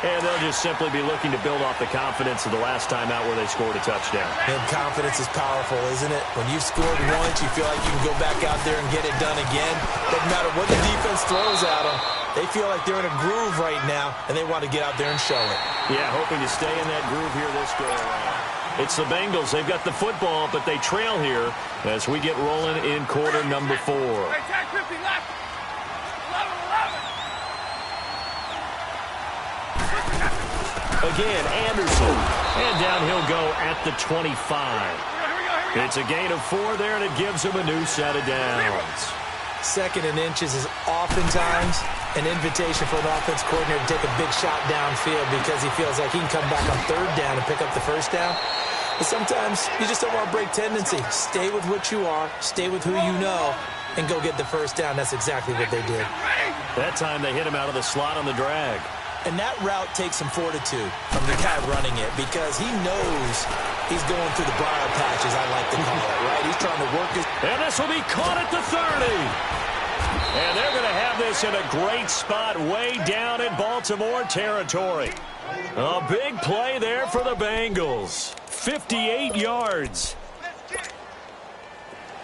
And they'll just simply be looking to build off the confidence of the last time out where they scored a touchdown. And confidence is powerful, isn't it? When you've scored once, you feel like you can go back out there and get it done again. Doesn't matter what the defense throws at them. They feel like they're in a groove right now, and they want to get out there and show it. Yeah, hoping to stay in that groove here this go around. It's the Bengals. They've got the football, but they trail here as we get rolling in quarter number 4. Hey, tag 50 left. 11. Again, Anderson. And down he'll go at the 25. It's a gain of 4 there, and it gives him a new set of downs. 2nd and inches is oftentimes an invitation for an offense coordinator to take a big shot downfield because he feels like he can come back on 3rd down and pick up the 1st down. But sometimes you just don't want to break tendency. Stay with what you are, stay with who you know, and go get the 1st down. That's exactly what they did. That time they hit him out of the slot on the drag. And that route takes some fortitude from the guy running it because he knows he's going through the briar patches, I like to call it, right? He's trying to work his... And this will be caught at the 30. And they're going to have this in a great spot way down in Baltimore territory. A big play there for the Bengals. 58 yards.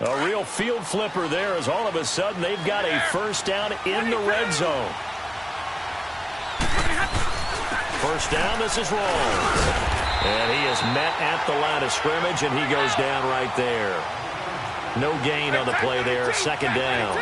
A real field flipper there as all of a sudden they've got a 1st down in the red zone. 1st down, this is Rawls. And he is met at the line of scrimmage, and he goes down right there. No gain on the play there, 2nd down.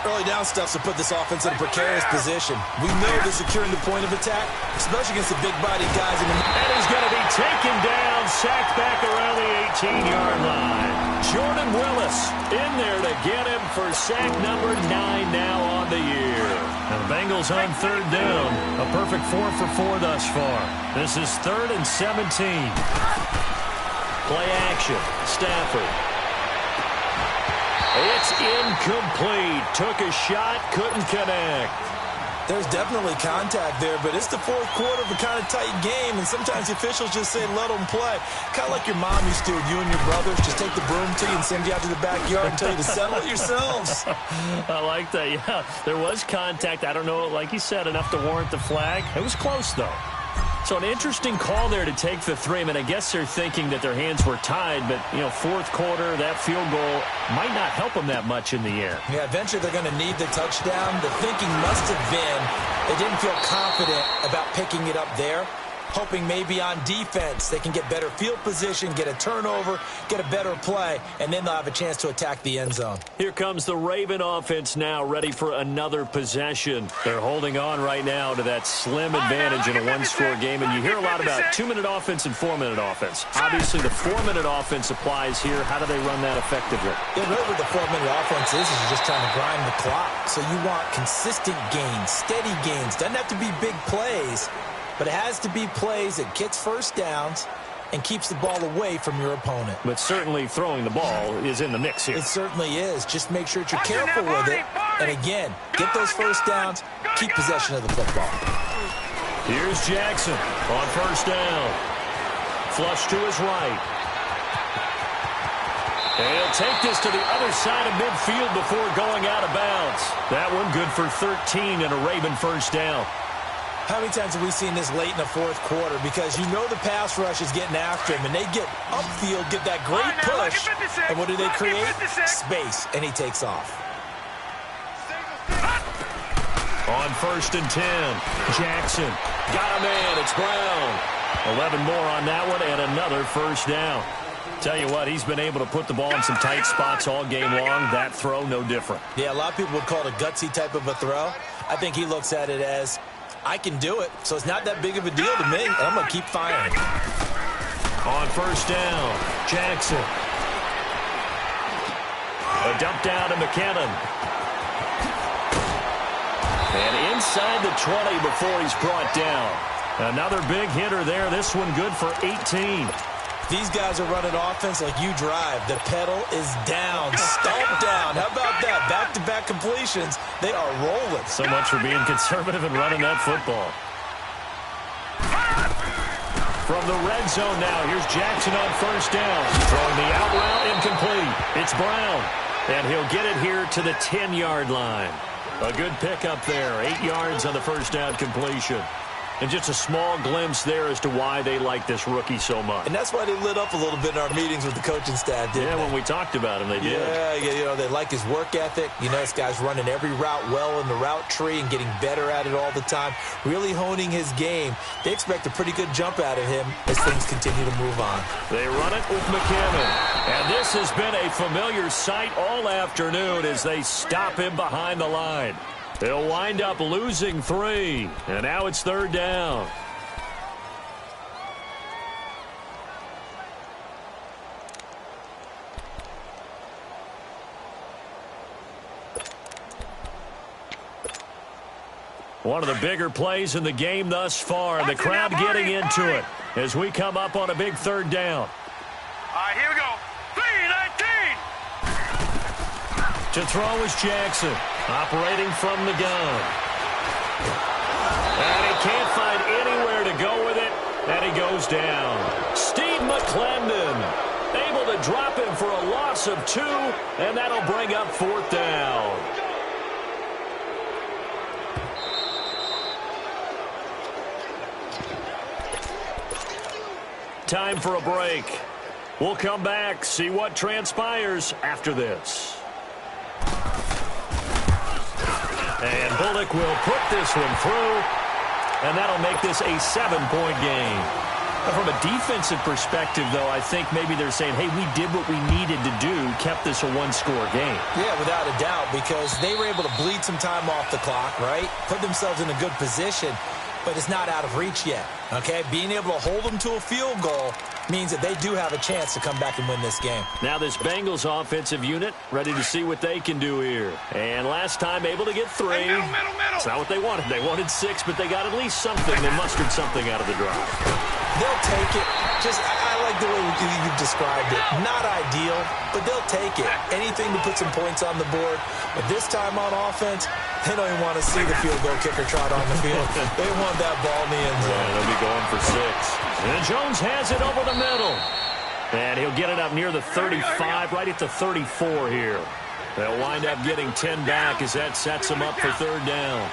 Early down stuff to put this offense in a precarious position. We know they're securing the point of attack, especially against the big-bodied guys in the... And he's going to be taken down, sacked back around the 18-yard line. Jordan Willis in there to get him for sack number 9 now on the year. And the Bengals on 3rd down. A perfect 4 for 4 thus far. This is 3rd and 17. Play action. Stafford. It's incomplete. Took a shot, couldn't connect. There's definitely contact there, but it's the 4th quarter of a kind of tight game, and sometimes the officials just say, let them play. Kind of like your mom used to, you and your brothers just take the broom to you and send you out to the backyard and tell you to settle it yourselves. I like that, yeah. There was contact. I don't know, like you said, enough to warrant the flag. It was close, though. So an interesting call there to take the 3. I mean, I guess they're thinking that their hands were tied, but, 4th quarter, that field goal might not help them that much in the end. Yeah, eventually they're going to need the touchdown. The thinking must have been they didn't feel confident about picking it up there, hoping maybe on defense they can get better field position, get a turnover, get a better play, and then they'll have a chance to attack the end zone. Here comes the Raven offense now, ready for another possession. They're holding on right now to that slim advantage in a one-score game, and you hear a lot about 2-minute offense and 4-minute offense. Obviously, the 4-minute offense applies here. How do they run that effectively? Yeah, really what the 4-minute offense is you're just trying to grind the clock. So you want consistent gains, steady gains. Doesn't have to be big plays, but it has to be plays that gets 1st downs and keeps the ball away from your opponent. But certainly throwing the ball is in the mix here. It certainly is. Just make sure that you're careful with it. And again, get those 1st downs, keep possession of the football. Here's Jackson on 1st down. Flush to his right. And he'll take this to the other side of midfield before going out of bounds. That one good for 13 and a Raven first down. How many times have we seen this late in the fourth quarter? Because you know the pass rush is getting after him, and they get upfield, get that great push, and what do they create? Space, and he takes off. On 1st and 10, Jackson got a man. It's Brown. 11 more on that one, and another first down. Tell you what, he's been able to put the ball in some tight spots all game long. That throw, no different. Yeah, a lot of people would call it a gutsy type of a throw. I think he looks at it as, I can do it, so it's not that big of a deal to me, and I'm going to keep firing. On 1st down, Jackson. A dump down to McKinnon. And inside the 20 before he's brought down. Another big hitter there. This one good for 18. These guys are running offense like you drive. The pedal is down, stomped down. How about that? Back-to-back completions. They are rolling. So much for being conservative and running that football. From the red zone now, here's Jackson on 1st down. Throwing the out route, incomplete. It's Brown. And he'll get it here to the 10-yard line. A good pickup there. 8 yards on the first down completion. And just a small glimpse there as to why they like this rookie so much. And that's why they lit up a little bit in our meetings with the coaching staff, didn't they? When we talked about him, they did. Yeah, you know, they like his work ethic. You know, this guy's running every route well in the route tree and getting better at it all the time, really honing his game. They expect a pretty good jump out of him as things continue to move on. They run it with McKinnon. And this has been a familiar sight all afternoon as they stop him behind the line. They'll wind up losing 3, and now it's 3rd down. One of the bigger plays in the game thus far, and the crowd getting into it as we come up on a big 3rd down. All right, here we go. 3-19. To throw is Jackson, operating from the gun. And he can't find anywhere to go with it, and he goes down. Steve McClendon able to drop him for a loss of 2, and that'll bring up 4th down. Time for a break. We'll come back, see what transpires after this. And Bullock will put this one through, and that'll make this a 7-point game. From a defensive perspective, though, I think maybe they're saying, hey, we did what we needed to do, kept this a 1-score game. Yeah, without a doubt, because they were able to bleed some time off the clock, right? Put themselves in a good position, but it's not out of reach yet, okay? Being able to hold them to a field goal means that they do have a chance to come back and win this game. Now this Bengals offensive unit ready to see what they can do here. And last time able to get 3. Hey, middle. It's not what they wanted. They wanted 6, but they got at least something. They mustered something out of the drive. They'll take it. I like the way you've described it. Not ideal, but they'll take it. Anything to put some points on the board. But this time on offense, they don't even want to see the field goal kicker trot on the field. They want that ball in the end zone. Yeah, they'll be going for 6. And Jones has it over the middle. And he'll get it up near the 35, right at the 34 here. They'll wind up getting 10 back as that sets them up for 3rd down.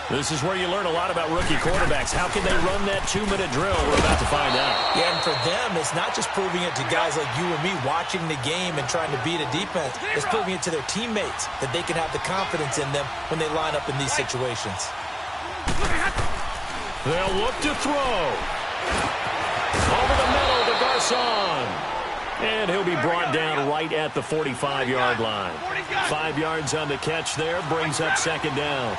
This is where you learn a lot about rookie quarterbacks. How can they run that 2-minute drill? We're about to find out. Yeah, and for them, it's not just proving it to guys like you and me watching the game and trying to beat a defense. It's proving it to their teammates that they can have the confidence in them when they line up in these situations. They'll look to throw. Over the middle to Garcon. And he'll be brought down right at the 45-yard line. 5 yards on the catch there, brings up 2nd down.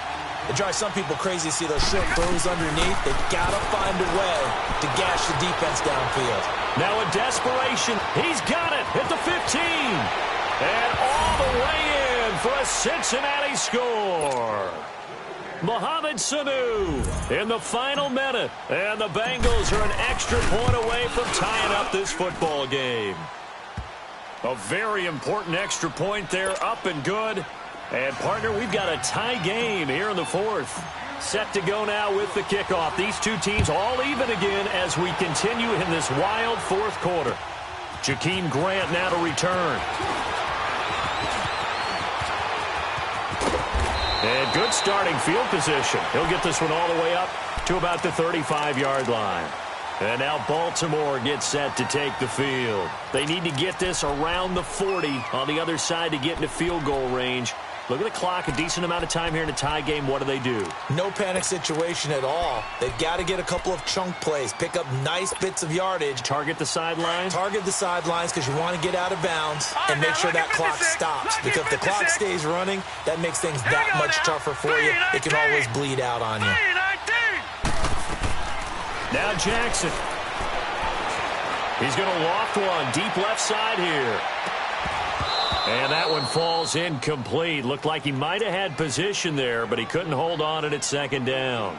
It drives some people crazy to see those short throws underneath. They've got to find a way to gash the defense downfield. Now in desperation, he's got it at the 15. And all the way in for a Cincinnati score. Mohamed Sanu in the final minute. And the Bengals are an extra point away from tying up this football game. A very important extra point there, up and good. And, partner, we've got a tie game here in the 4th. Set to go now with the kickoff. These two teams all even again as we continue in this wild 4th quarter. Jakeem Grant now to return. And good starting field position. He'll get this one all the way up to about the 35-yard line. And now Baltimore gets set to take the field. They need to get this around the 40 on the other side to get into field goal range. Look at the clock, a decent amount of time here in a tie game. What do? No panic situation at all. They've got to get a couple of chunk plays, pick up nice bits of yardage. Target the sidelines? Target the sidelines because you want to get out of bounds and make sure that clock stops. Because if the clock stays running, that makes things that much tougher for you. It can always bleed out on you. Now Jackson. He's going to loft one deep left side here. And that one falls incomplete. Looked like he might have had position there, but he couldn't hold on at second down.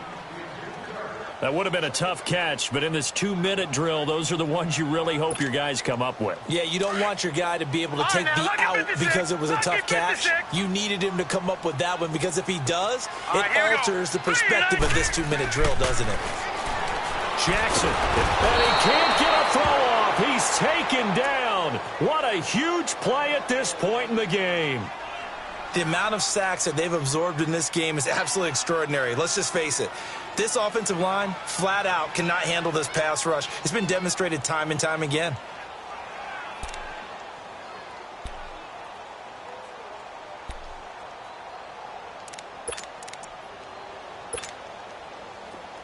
That would have been a tough catch, but in this 2-minute drill, those are the ones you really hope your guys come up with. Yeah, you don't want your guy to be able to take the out because it was a tough catch. You needed him to come up with that one because if he does, it alters the perspective of this 2-minute drill, doesn't it? Jackson, and he can't get a throw off. He's taken down. What a huge play at this point in the game. The amount of sacks that they've absorbed in this game is absolutely extraordinary. Let's just face it. This offensive line, flat out, cannot handle this pass rush. It's been demonstrated time and time again.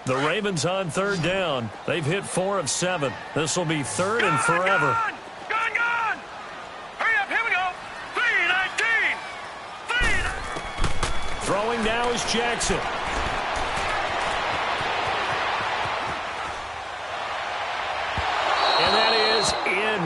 The Ravens on third down. They've hit 4 of 7. This will be third and forever. Gone! Hurry up, here we go. 3-19. Throwing now is Jackson. And that is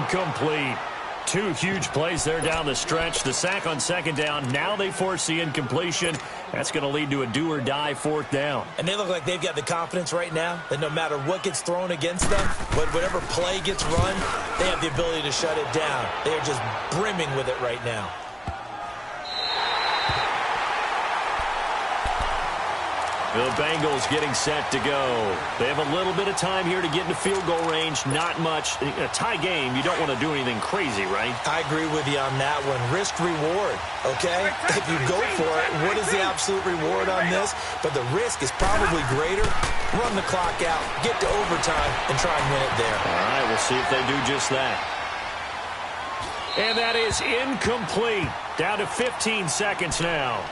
incomplete. 2 huge plays there down the stretch. The sack on second down. Now they force the incompletion. That's going to lead to a do-or-die fourth down. And they look like they've got the confidence right now that no matter what gets thrown against them, whatever play gets run, they have the ability to shut it down. They are just brimming with it right now. The Bengals getting set to go. They have a little bit of time here to get into field goal range. Not much. In a tie game, you don't want to do anything crazy, right? I agree with you on that one. Risk-reward, okay? If you go for it, what is the absolute reward on this? But the risk is probably greater. Run the clock out, get to overtime, and try and win it there. All right, we'll see if they do just that. And that is incomplete. Down to 15 seconds now.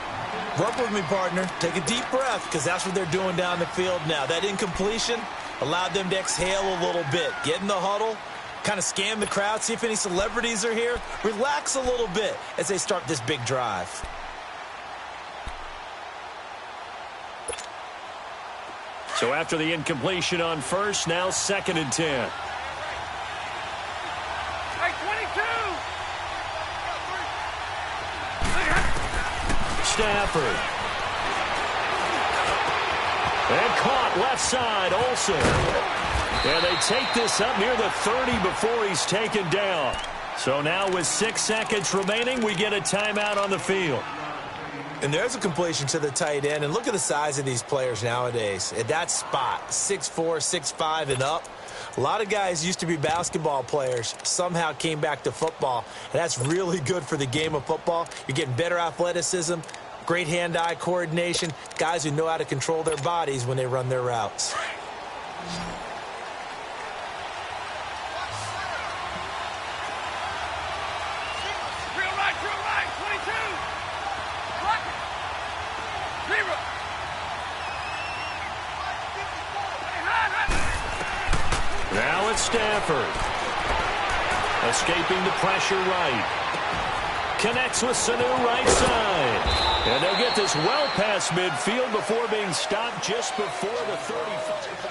Work with me, partner. Take a deep breath because that's what they're doing down the field now. That incompletion allowed them to exhale a little bit. Get in the huddle, kind of scan the crowd, see if any celebrities are here. Relax a little bit as they start this big drive. So after the incompletion on first, now 2nd and 10. Stafford. And caught left side, Olsen. And they take this up near the 30 before he's taken down. So now with 6 seconds remaining, we get a timeout on the field. And there's a completion to the tight end. And look at the size of these players nowadays. At that spot, 6'4", 6'5", and up. A lot of guys used to be basketball players, somehow came back to football. And that's really good for the game of football. You're getting better athleticism, great hand-eye coordination, guys who know how to control their bodies when they run their routes. Drill right, 22. Block it. Zero. Now it's Stafford. Escaping the pressure right. Connects with Sanu right side. And they'll get this well past midfield before being stopped just before the 35.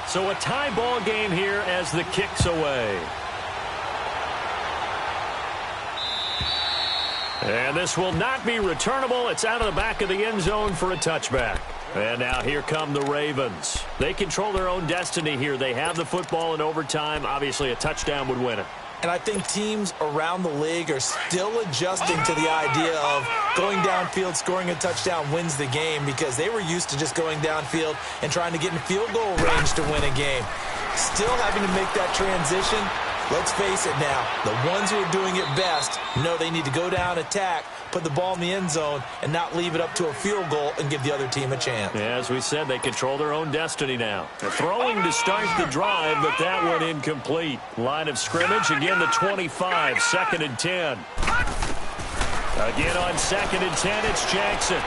So a tie ball game here as the kick's away. And this will not be returnable. It's out of the back of the end zone for a touchback. And now here come the Ravens. They control their own destiny here. They have the football in overtime. Obviously, a touchdown would win it. And I think teams around the league are still adjusting to the idea of going downfield, scoring a touchdown wins the game, because they were used to just going downfield and trying to get in field goal range to win a game. Still having to make that transition. Let's face it now, the ones who are doing it best know they need to go down, attack, put the ball in the end zone, and not leave it up to a field goal and give the other team a chance. Yeah, as we said, they control their own destiny now. They're throwing to start the drive, but that one incomplete. Line of scrimmage, again the 25, 2nd and 10. Again on 2nd and 10, it's Jackson.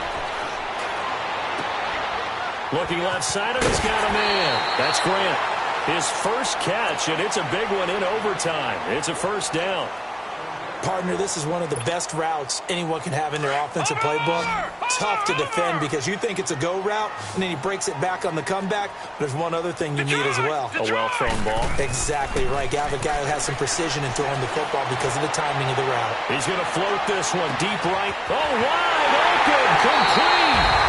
Looking left side of him, he's got a man. That's Grant. His first catch, and it's a big one in overtime. It's a first down. Partner, this is one of the best routes anyone can have in their offensive playbook. Tough to defend because you think it's a go route, and then he breaks it back on the comeback. There's one other thing you need as well. A well-thrown ball. Exactly right. You have a guy who has some precision in throwing the football because of the timing of the route. He's going to float this one deep right. Oh, wide open, complete.